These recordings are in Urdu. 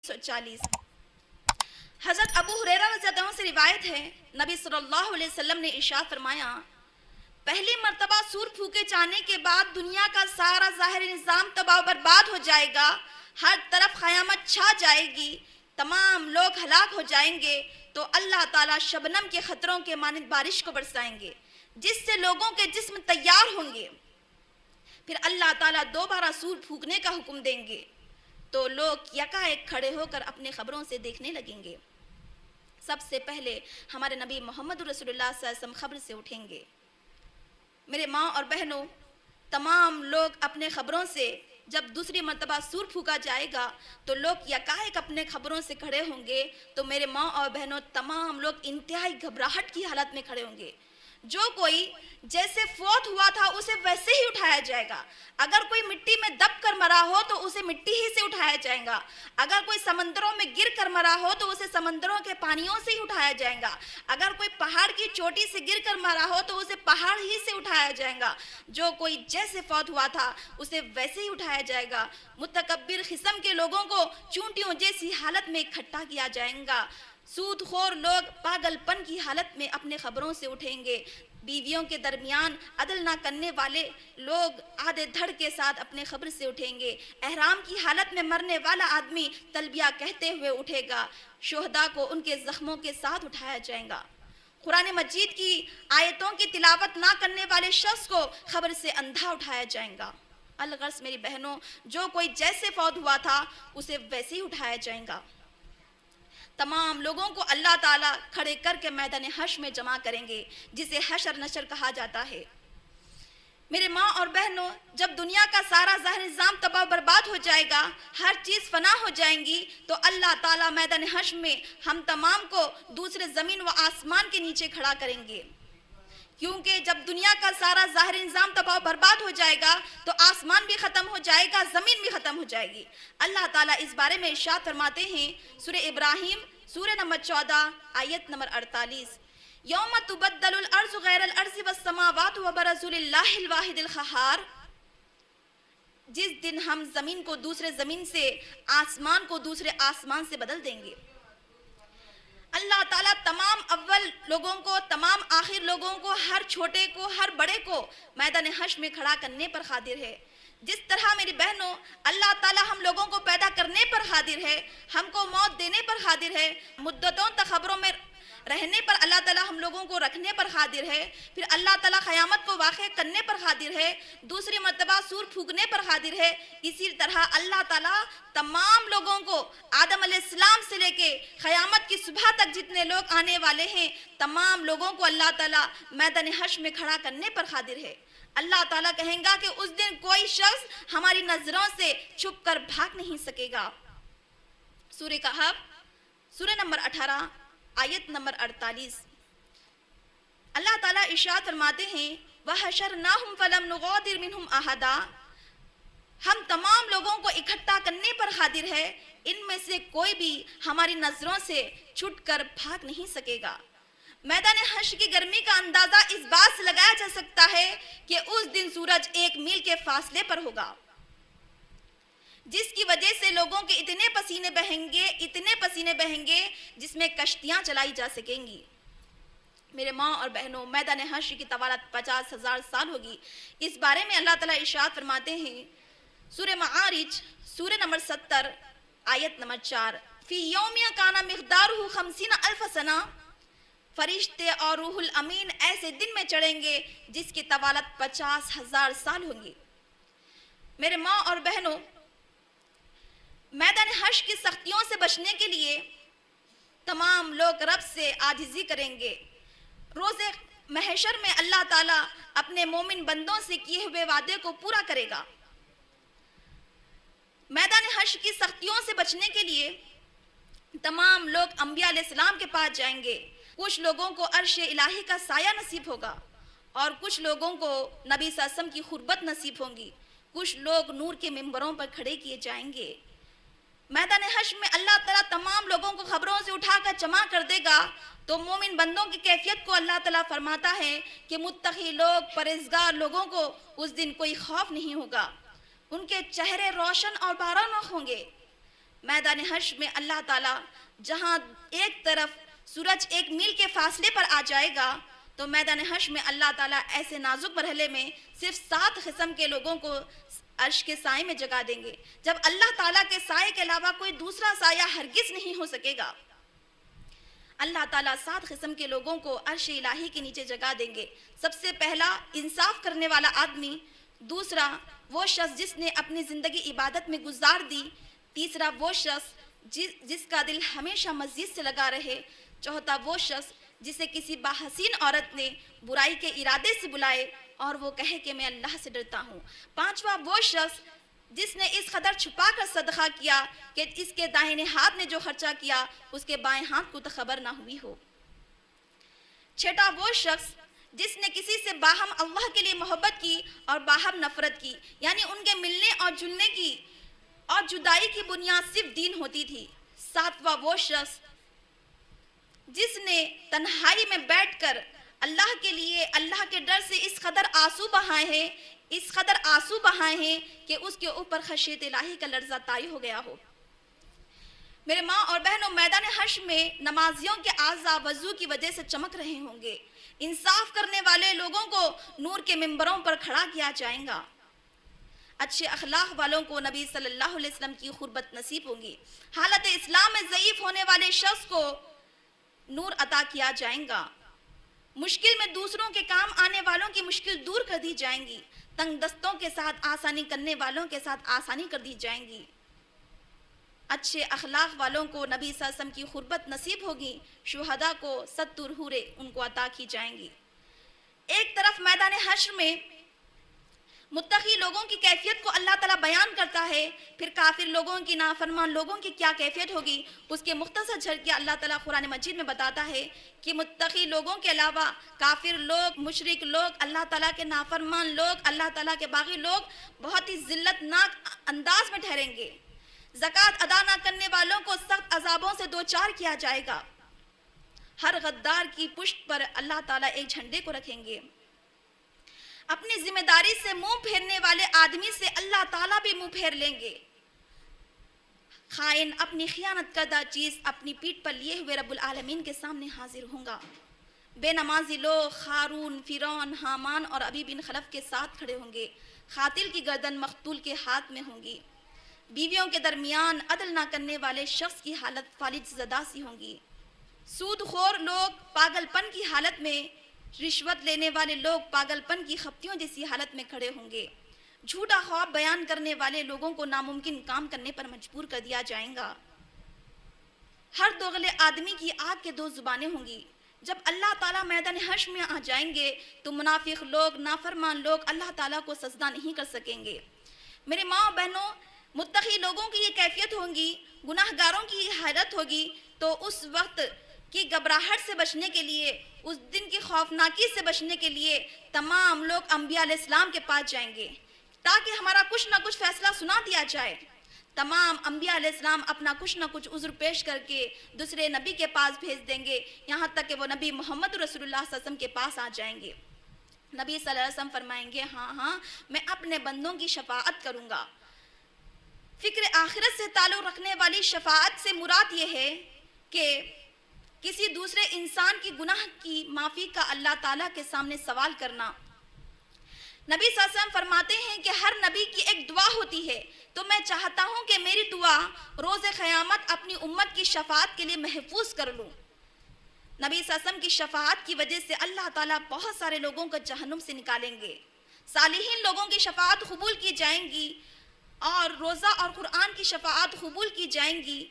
140 حضرت ابو ہریرہ رضی اللہ عنہ سے روایت ہے، نبی صلی اللہ علیہ وسلم نے ارشاد فرمایا، پہلی مرتبہ سور پھونکے جانے کے بعد دنیا کا سارا ظاہری نظام تباہ و برباد ہو جائے گا، ہر طرف قیامت چھا جائے گی، تمام لوگ ہلاک ہو جائیں گے، تو اللہ تعالیٰ شبنم کے خطروں کے مانند بارش کو برسائیں گے جس سے لوگوں کے جسم تیار ہوں گے۔ پھر اللہ تعالیٰ دوبارہ سور پھونکنے کا حکم دیں گے تو لوگ یکا ایک کھڑے ہو کر اپنے خبروں سے دیکھنے لگیں گے۔ سب سے پہلے ہمارے نبی محمد رسول اللہ صلی اللہ علیہ وسلم خبر سے اٹھیں گے۔ میرے ماں اور بہنوں، تمام لوگ اپنے خبروں سے جب دوسری مرتبہ سور پھونکا جائے گا تو لوگ یکایک اپنے خبروں سے کھڑے ہوں گے، تو میرے ماں اور بہنوں تمام لوگ انتہائی گھبراہٹ کی حالت میں کھڑے ہوں گے۔ جو کوئی جیسے فوت ہوا تھا اسے ویسے ہی اٹھایا جائے گا، اگر کوئی مٹی میں دب کر مرا ہو تو اسے مٹی ہی سے اٹھایا جائے گا، اگر کوئی سمندروں میں گر کر مرا ہو تو اسے سمندروں کے پانیوں سے ہی اٹھایا جائے گا، اگر کوئی پہاڑ کی چوٹی سے گر کر مرا ہو تو اسے پہاڑ ہی سے اٹھایا جائے گا۔ جو کوئی جیسے فوت ہوا تھا اسے ویسے ہی اٹھایا جائے گا۔ متکبر قسم کے لوگوں کو چونٹیوں جیسی حالت میں اکٹھا کیا جائے گا۔ سود خور لوگ پاگل پن کی حالت میں اپنے خبروں سے اٹھیں گے۔ بیویوں کے درمیان عدل نہ کرنے والے لوگ آدھے دھڑ کے ساتھ اپنے خبر سے اٹھیں گے۔ احرام کی حالت میں مرنے والا آدمی تلبیہ کہتے ہوئے اٹھے گا۔ شہداء کو ان کے زخموں کے ساتھ اٹھایا جائے گا۔ قرآن مجید کی آیتوں کی تلاوت نہ کرنے والے شخص کو خبر سے اندھا اٹھایا جائے گا۔ الغرض میری بہنوں، جو کوئی جیسے فوت ہوا تھا اسے ویسے ہی اٹھایا جائے گا۔ تمام لوگوں کو اللہ تعالیٰ کھڑے کر کے میدان حشر میں جمع کریں گے، جسے حشر نشر کہا جاتا ہے۔ میرے ماں اور بہنوں، جب دنیا کا سارا ظاہری نظام تباہ و برباد ہو جائے گا، ہر چیز فنا ہو جائیں گی، تو اللہ تعالیٰ میدان حشر میں ہم تمام کو دوسرے زمین و آسمان کے نیچے کھڑا کریں گے، کیونکہ جب دنیا کا سارا ظاہری نظام تباہ و برباد ہو جائے گا تو آسمان بھی ختم ہو جائے گا، زمین بھی ختم ہو جائے گی۔ اللہ تعالیٰ اس بارے میں ارشاد فرماتے ہیں، سورہ ابراہیم سورہ نمبر 14 آیت نمبر 48، یوم تبدل الارض غیر الارض والسماوات وبرزوا للہ الواحد القہار، جس دن ہم زمین کو دوسرے زمین سے، آسمان کو دوسرے آسمان سے بدل دیں گے۔ اللہ تعالیٰ تمام اول لوگوں کو، تمام آخر لوگوں کو، ہر چھوٹے کو، ہر بڑے کو میدان حشر میں کھڑا کرنے پر قادر ہے۔ جس طرح میری بہنوں اللہ تعالیٰ ہم لوگوں کو پیدا کرنے پر قادر ہے، ہم کو موت دینے پر قادر ہے، مدتوں تک قبروں میں رہنے پر اللہ تعالیٰ ہم لوگوں کو رکھنے پر قادر ہے، پھر اللہ تعالیٰ قیامت کو واقع کرنے پر قادر ہے، دوسری مرتبہ سور پھونکنے پر قادر ہے، اسی طرح اللہ تعالیٰ تمام لوگوں کو آدم علیہ السلام سے لے کے قیامت کی صبح تک جتنے لوگ آنے والے ہیں، تمام لوگوں کو اللہ تعالیٰ میدان حشر میں کھڑا کرنے پر قادر ہے۔ اللہ تعالیٰ کہیں گا کہ اس دن کوئی شخص ہماری نظروں سے چھپ کر بھاگ نہیں سکے گا۔ سورہ کہف سورہ نمبر 18 آیت نمبر 48، اللہ تعالیٰ ارشاد فرماتے ہیں، وَحَشَرْنَاهُمْ فَلَمْ نُغَادِرْ مِنْهُمْ أَحَدًا، ہم تمام لوگوں کو اکٹھا کرنے پر قادر ہے، ان میں سے کوئی بھی ہماری نظروں سے چھٹ کر بھاگ نہیں سکے گا۔ میدان حشر کی گرمی کا اندازہ اس بات سے لگایا جا سکتا ہے کہ اس دن سورج 1 میل کے فاصلے پر ہوگا، جس کی وجہ سے لوگوں کے اتنے پسینے بہیں گے جس میں کشتیاں چلائی جا سکیں گی۔ میرے ماں اور بہنوں، میدان حشر کی طوالت 50,000 سال ہوگی۔ اس بارے میں اللہ تعالیٰ ارشاد فرماتے ہیں، سورہ معارج سورہ نمبر 70 آیت نمبر 4، فی یوم کان مقدارہ 50,000 سنہ، فرشتے اور روح الامین ایسے دن میں چڑھیں گے جس کی طوالت 50,000 سال ہوں گی۔ میرے ماں اور بہنوں، میدان حشر کی سختیوں سے بچنے کے لیے تمام لوگ رب سے عاجزی کریں گے۔ روز محشر میں اللہ تعالیٰ اپنے مومن بندوں سے کیے ہوئے وعدے کو پورا کرے گا۔ میدان حشر کی سختیوں سے بچنے کے لیے تمام لوگ انبیاء علیہ السلام کے پاس جائیں گے۔ کچھ لوگوں کو عرش الہی کا سایہ نصیب ہوگا اور کچھ لوگوں کو نبی صلی اللہ علیہ وسلم کی قربت نصیب ہوں گی، کچھ لوگ نور کے ممبروں پر کھڑے کیے جائیں گے۔ میدان حشر میں اللہ تعالیٰ تمام لوگوں کو خبروں سے اٹھا کر جمع کر دے گا، تو مومن بندوں کی کیفیت کو اللہ تعالیٰ فرماتا ہے کہ متقی لوگ، پرہیزگار لوگوں کو اس دن کوئی خوف نہیں ہوگا، ان کے چہرے روشن اور بارانہ ہوں گے۔ میدان حشر میں اللہ تعالیٰ جہاں ایک طرف سورج 1 میل کے فاصلے پر آ جائے گا تو میدان حشر میں اللہ تعالیٰ ایسے نازک مرحلے میں صرف 7 قسم کے لوگوں کو عرش کے سائے میں جگا دیں گے، جب اللہ تعالیٰ کے سائے کے علاوہ کوئی دوسرا سایہ ہرگز نہیں ہو سکے گا۔ اللہ تعالیٰ 7 قسم کے لوگوں کو عرش الہی کے نیچے جگا دیں گے۔ سب سے پہلا انصاف کرنے والا آدمی، دوسرا وہ شخص جس نے اپنی زندگی عبادت میں گزار دی، تیسرا وہ شخص جس کا دل ہمیشہ مسجد سے لگا رہے، چوتھا وہ شخص جسے کسی باحسین عورت نے برائی کے ارادے سے بلائے اور وہ کہے کہ میں اللہ سے ڈرتا ہوں، پانچواں وہ شخص جس نے اس قدر چھپا کر صدقہ کیا کہ اس کے دائیں ہاتھ نے جو خرچہ کیا اس کے بائیں ہاتھ کو تو خبر نہ ہوئی ہو، چھٹا وہ شخص جس نے کسی سے باہم اللہ کے لیے محبت کی اور باہم نفرت کی، یعنی ان کے ملنے اور جلنے کی اور جدائی کی بنیاد صرف دین ہوتی تھی، ساتواں وہ شخص جس نے تنہائی میں بیٹھ کر اللہ کے لیے اللہ کے ڈر سے اس قدر آنسو بہائے ہیں کہ اس کے اوپر خشیت الہی کا لرزہ طاری ہو گیا ہو۔ میرے ماں اور بہنوں، میدان حشر میں نمازیوں کے اعضاء وضو کی وجہ سے چمک رہے ہوں گے، انصاف کرنے والے لوگوں کو نور کے منبروں پر کھڑا کیا جائے گا، اچھے اخلاق والوں کو نبی صلی اللہ علیہ وسلم کی قربت نصیب ہوگی، حالت اسلام میں ضعیف ہونے والے شخص کو نور عطا کیا جائے گا، مشکل میں دوسروں کے کام آنے والوں کی مشکل دور کر دی جائیں گی، تنگ دستوں کے ساتھ آسانی کرنے والوں کے ساتھ آسانی کر دی جائیں گی، اچھے اخلاق والوں کو نبی صلی اللہ علیہ وسلم کی قربت نصیب ہوگی، شہداء کو 70 حوریں ان کو عطا کی جائیں گی۔ ایک طرف میدان حشر میں متقی لوگوں کی کیفیت کو اللہ تعالیٰ بیان کرتا ہے، پھر کافر لوگوں کی، نافرمان لوگوں کی کیا کیفیت ہوگی اس کے مختصر جھلکیاں اللہ تعالیٰ قرآن مجید میں بتاتا ہے کہ متقی لوگوں کے علاوہ کافر لوگ، مشرک لوگ، اللہ تعالیٰ کے نافرمان لوگ، اللہ تعالیٰ کے باغی لوگ بہت ہی ذلت ناک انداز میں ٹھہریں گے، زکوٰۃ ادا نہ کرنے والوں کو سخت عذابوں سے دوچار کیا جائے گا، ہر غدار کی پشت پر اللہ تعالیٰ ایک جھنڈے کو رکھیں گے، اپنی ذمہ داری سے منہ پھیرنے والے آدمی سے اللہ تعالیٰ بھی منہ پھیر لیں گے، خائن اپنی خیانت کردہ چیز اپنی پیٹھ پر لیے ہوئے رب العالمین کے سامنے حاضر ہوں گا، بے نمازی لوگ قارون، فرعون، حامان اور ابی بن خلف کے ساتھ کھڑے ہوں گے، قاتل کی گردن مقتول کے ہاتھ میں ہوں گی، بیویوں کے درمیان عدل نہ کرنے والے شخص کی حالت فالج زدہ سی ہوں گی، سود خور لوگ پاگل پن کی حالت میں، رشوت لینے والے لوگ پاگل پن کی خپتیوں جیسی حالت میں کھڑے ہوں گے، جھوٹا خواب بیان کرنے والے لوگوں کو ناممکن کام کرنے پر مجبور کر دیا جائے گا، ہر دوغلے آدمی کی آگ کے 2 زبانیں ہوں گی، جب اللہ تعالیٰ میدان حشر میں آ جائیں گے تو منافق لوگ، نافرمان لوگ اللہ تعالیٰ کو سجدہ نہیں کر سکیں گے۔ میرے ماں اور بہنوں، متقی لوگوں کی یہ کیفیت ہوگی، گناہ گاروں کی یہ حالت ہوگی، تو اس وقت کی گھبراہٹ سے بچنے کے لیے، اس دن کی خوفناکی سے بچنے کے لیے تمام لوگ انبیاء علیہ السلام کے پاس جائیں گے تاکہ ہمارا کچھ نہ کچھ فیصلہ سنا دیا جائے۔ تمام انبیاء علیہ السلام اپنا کچھ نہ کچھ عذر پیش کر کے دوسرے نبی کے پاس بھیج دیں گے، یہاں تک کہ وہ نبی محمد رسول اللہ صلی اللہ علیہ وسلم کے پاس آ جائیں گے۔ نبی صلی اللہ علیہ وسلم فرمائیں گے، ہاں میں اپنے بندوں کی شفاعت کروں گا۔ فکر آخرت سے تعلق رکھنے والی شفاعت سے مراد یہ ہے کہ کسی دوسرے انسان کی گناہ کی معافی کا اللہ تعالیٰ کے سامنے سوال کرنا۔ نبی صلی اللہ علیہ وسلم فرماتے ہیں کہ ہر نبی کی ایک دعا ہوتی ہے، تو میں چاہتا ہوں کہ میری دعا روز قیامت اپنی امت کی شفاعت کے لیے محفوظ کر لوں۔ نبی صلی اللہ علیہ وسلم کی شفاعت کی وجہ سے اللہ تعالیٰ بہت سارے لوگوں کو جہنم سے نکالیں گے، صالحین لوگوں کی شفاعت قبول کی جائیں گی، اور روزہ اور قرآن کی شفاعت قبول کی جائیں گی۔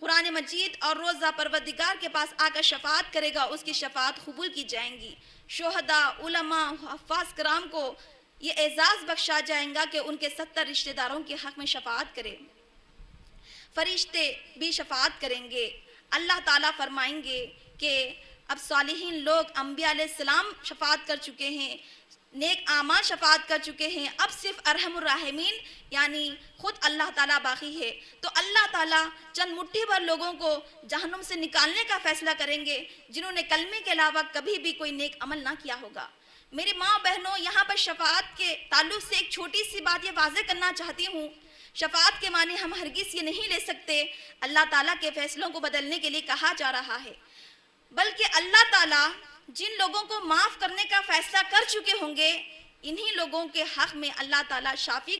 قرآن مجید اور روزہ پروردگار کے پاس آ کر شفاعت کرے گا، اس کی شفاعت قبول کی جائیں گی۔ شہداء، علماء، حفاظ کرام کو یہ اعزاز بخشا جائیں گا کہ ان کے 70 رشتہ داروں کے حق میں شفاعت کریں، فرشتے بھی شفاعت کریں گے۔ اللہ تعالیٰ فرمائیں گے کہ اب صالحین لوگ، انبیاء علیہ السلام شفاعت کر چکے ہیں، نیک اعمال شفاعت کر چکے ہیں، اب صرف ارحم الراحمین یعنی خود اللہ تعالیٰ باقی ہے، تو اللہ تعالیٰ چند مٹھی بھر لوگوں کو جہنم سے نکالنے کا فیصلہ کریں گے جنہوں نے کلمے کے علاوہ کبھی بھی کوئی نیک عمل نہ کیا ہوگا۔ میری ماں بہنوں، یہاں پر شفاعت کے تعلق سے ایک چھوٹی سی بات یہ واضح کرنا چاہتی ہوں، شفاعت کے معنی ہم ہرگز یہ نہیں لے سکتے اللہ تعالیٰ کے فیصلوں کو بدلنے کے لیے کہا جا رہا ہے، بلکہ اللہ تعالیٰ جن لوگوں کو معاف کرنے کا فیصلہ کر چکے ہوں گے انہی لوگوں کے حق میں اللہ تعالیٰ شافی